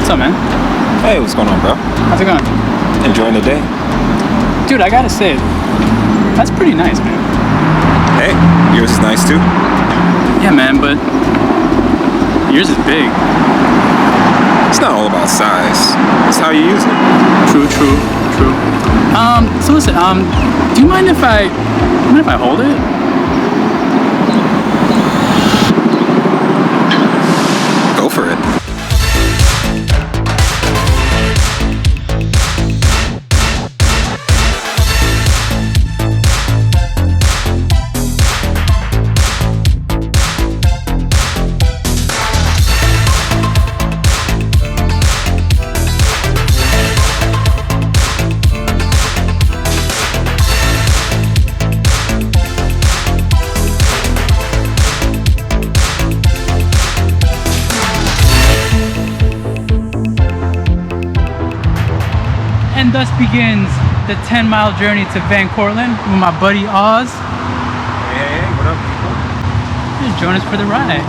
What's up, man? Hey, what's going on, bro? How's it going? Enjoying the day. Dude, I gotta say, that's pretty nice, man. Hey, yours is nice too. Yeah, man, but yours is big. It's not all about size. It's how you use it. True. So listen, do you mind if I hold it? Go for it. And thus begins the 10-mile journey to Van Cortlandt with my buddy Oz. Hey, what up, people? Just join us for the ride.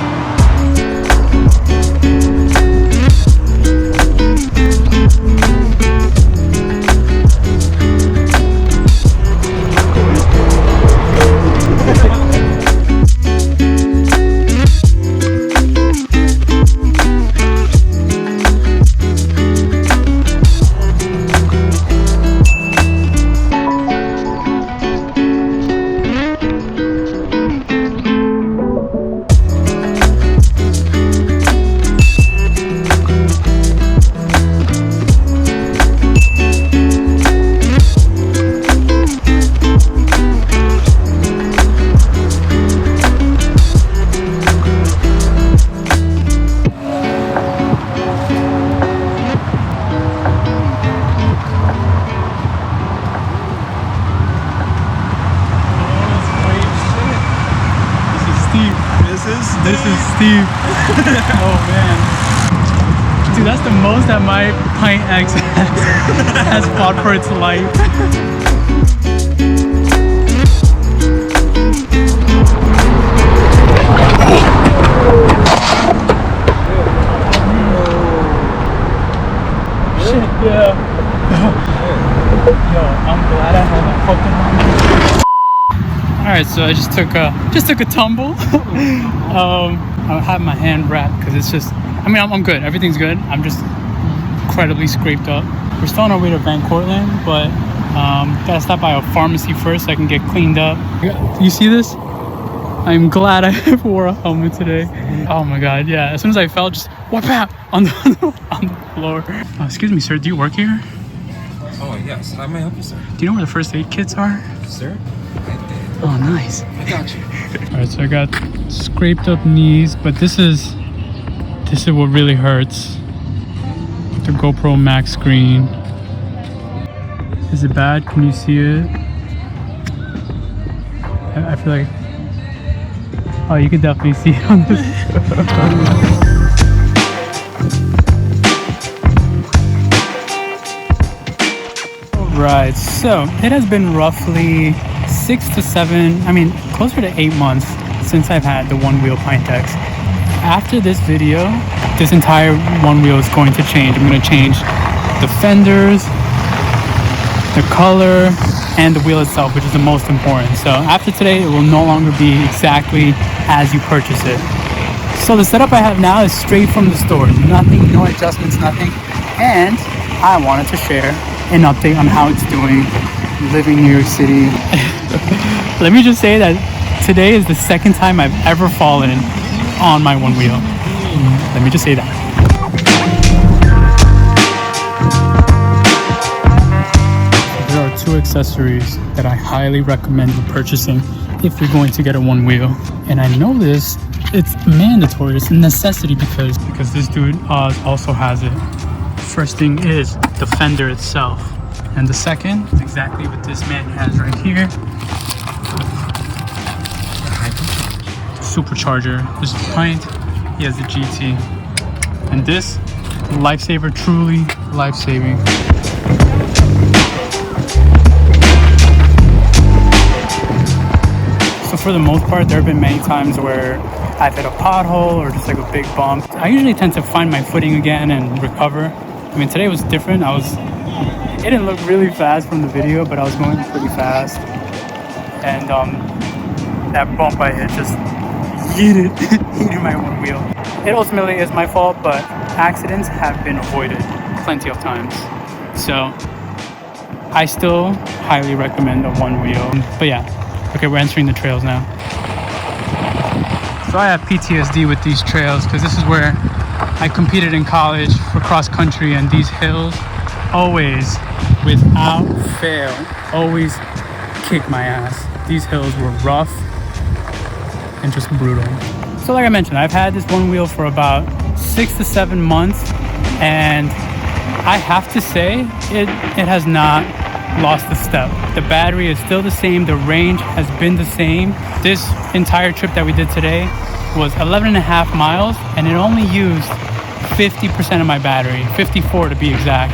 This is Steve. Oh man. Dude, that's the most that my Pint X has fought for its life. Shit, yeah. Yo, I'm glad I had that fucking. Alright, so I just took a tumble. I have my hand wrapped because it's just, I mean, I'm good. Everything's good. I'm just incredibly scraped up. We're still on our way to Van Cortlandt, but gotta stop by a pharmacy first so I can get cleaned up. You see this? I'm glad I wore a helmet today. Oh my god, yeah. As soon as I fell, just whoop out on the floor. Oh, excuse me, sir. Do you work here? Oh, yes. How may I help you, sir? Do you know where the first aid kits are? Sir? Oh, nice. I got you. Alright, so I got scraped up knees, but this is what really hurts. The GoPro Max screen. Is it bad? Can you see it? I feel like, oh, you can definitely see it on this. Right, so it has been roughly 6 to 7, I mean closer to 8 months since I've had the Onewheel Pint X. After this video, this entire Onewheel is going to change. I'm going to change the fenders, the color, and the wheel itself, which is the most important. So after today, it will no longer be exactly as you purchase it. So the setup I have now is straight from the store. Nothing, no adjustments, nothing. And I wanted to share an update on how it's doing living in New York City. Let me just say that today is the second time I've ever fallen on my Onewheel. Let me just say that. There are 2 accessories that I highly recommend you purchasing if you're going to get a Onewheel. And I know this, it's mandatory, it's a necessity because this dude also has it. First thing is the fender itself, and the second is exactly what this man has right here. Supercharger. This is Pint, he has the GT, and this lifesaver, truly life-saving. So but for the most part, there have been many times where I've hit a pothole or just like a big bump. I usually tend to find my footing again and recover. I mean, today was different. It didn't look really fast from the video, but I was going pretty fast. And that bump I hit just yeeted my one wheel. It ultimately is my fault, but accidents have been avoided plenty of times. So I still highly recommend a one wheel. But yeah, okay, we're entering the trails now. So I have PTSD with these trails because this is where I competed in college for cross country, and these hills always, without fail, always kick my ass. These hills were rough and just brutal. So like I mentioned, I've had this one wheel for about 6 to 7 months, and I have to say it has not lost a step. The battery is still the same, the range has been the same. This entire trip that we did today was 11.5 miles, and it only used 50% of my battery, 54 to be exact.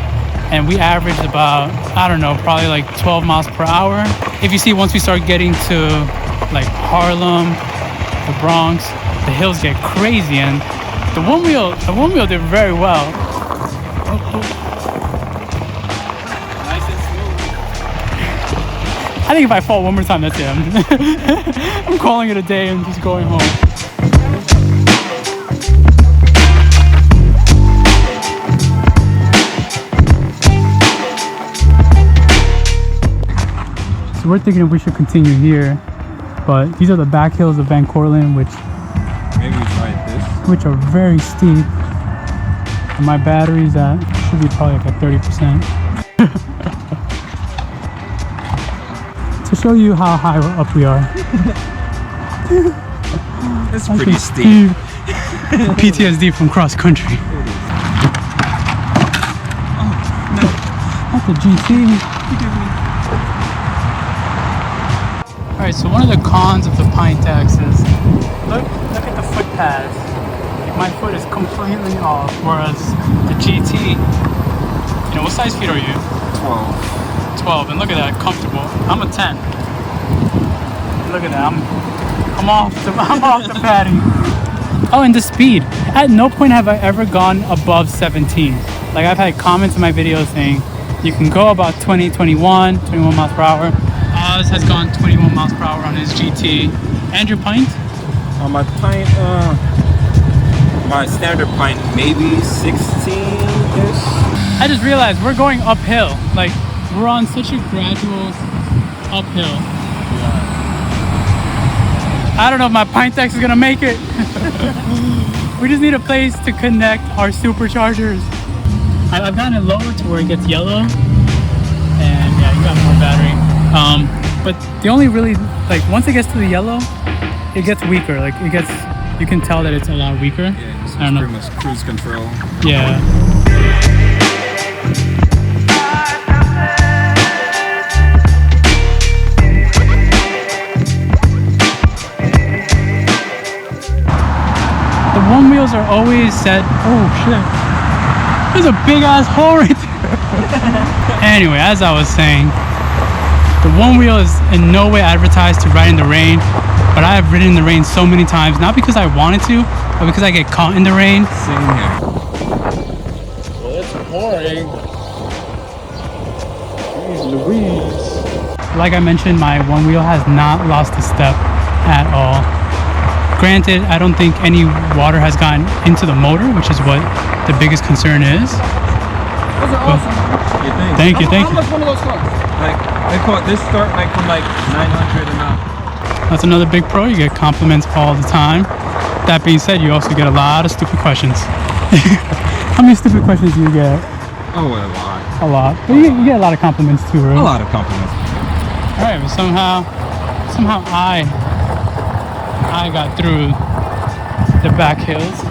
And we averaged about, I don't know, probably like 12 miles per hour. If you see, once we start getting to like Harlem, the Bronx, the hills get crazy, and the one wheel did very well. Nice and smooth. I think if I fall one more time, that's it. I'm calling it a day and just going home. So we're thinking if we should continue here, but these are the back hills of Van Cortlandt, which Maybe we try this. which are very steep. And my battery's should be probably like at 30%. To show you how high up we are. It's pretty steep. PTSD from cross country. Oh, no. That's a GT. Alright, so one of the cons of the Pint X is look at the foot pads. My foot is completely off, whereas the GT, you know, what size feet are you? 12, and look at that, comfortable. I'm a 10. Look at that, I'm off the padding. Oh, and the speed. At no point have I ever gone above 17. Like, I've had comments in my videos saying you can go about 21 miles per hour. Oz has gone 21 miles per hour on his GT. Andrew Pint? On my pint, my standard pint, maybe 16-ish. I just realized we're going uphill. Like, we're on such a gradual uphill. I don't know if my Pint X is gonna make it. We just need a place to connect our superchargers. I've gotten it lower to where it gets yellow, and yeah, you got more battery. But the only really, like, once it gets to the yellow, it gets weaker. Like, you can tell that it's a lot weaker. Yeah, it's I don't know. pretty much cruise control. Yeah. The one wheels are always set. Oh shit. There's a big ass hole right there. Anyway, as I was saying, the one wheel is in no way advertised to ride in the rain, but I have ridden in the rain so many times, not because I wanted to, but because I get caught in the rain. Same here. Well, it's pouring. Jeez Louise. Like I mentioned, my one wheel has not lost a step at all. Granted, I don't think any water has gotten into the motor, which is what the biggest concern is. Those are awesome. Thank you. How much one of those cost? Like, they start like from like 900 and up. That's another big pro. You get compliments all the time. That being said, you also get a lot of stupid questions. How many stupid questions do you get? Oh, a lot. A lot. But you get a lot of compliments too, right? A lot of compliments. All right, but somehow I got through the back hills.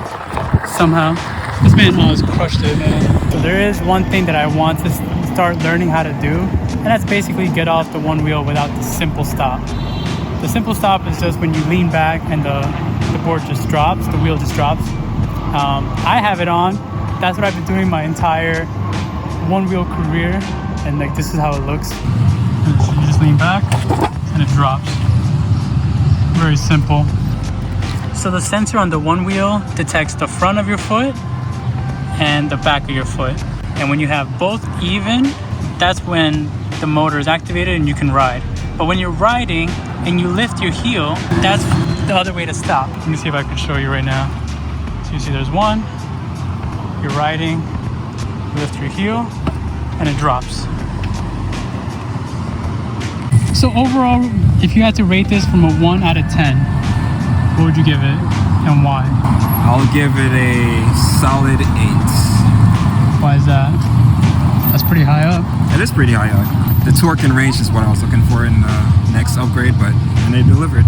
Somehow. This man always crushed it, man. So there is one thing that I want to start learning how to do, and that's basically get off the one wheel without the simple stop. The simple stop is just when you lean back and the board just drops, the wheel just drops. I have it on. That's what I've been doing my entire one wheel career, and like this is how it looks. So you just lean back and it drops. very simple. So the sensor on the one wheel detects the front of your foot and the back of your foot. And when you have both even, that's when the motor is activated and you can ride. But when you're riding and you lift your heel, that's the other way to stop. Let me see if I can show you right now. So you see there's one, you're riding, you lift your heel, and it drops. So overall, if you had to rate this from a 1 out of 10, what would you give it and why? I'll give it a solid 8. Why is that? That's pretty high up. It is pretty high up. The torque and range is what I was looking for in the next upgrade, and they delivered.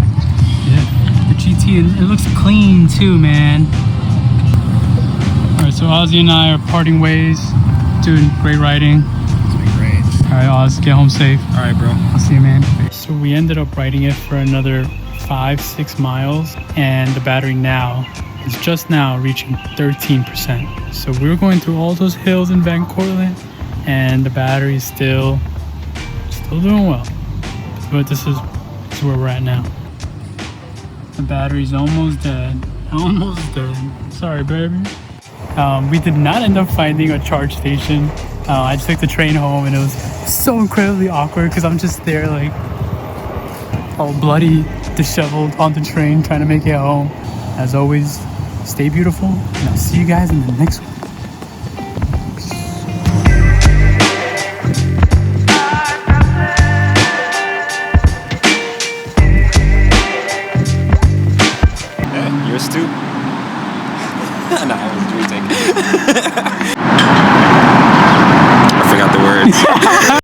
Yeah, the GT, and it looks clean too, man. All right, so Ozzy and I are parting ways. Doing great riding. It's been great. All right, Oz, get home safe. All right, bro. I'll see you, man. So we ended up riding it for another 5-6 miles, and the battery now is just now reaching 13%. So we were going through all those hills in Van Cortlandt, and the battery is still doing well. But this is where we're at now. The battery's almost dead. Almost dead. Sorry, baby. We did not end up finding a charge station. I just took the train home, and it was so incredibly awkward because I'm just there like all bloody, disheveled on the train trying to make it home. As always, stay beautiful, and I'll see you guys in the next one.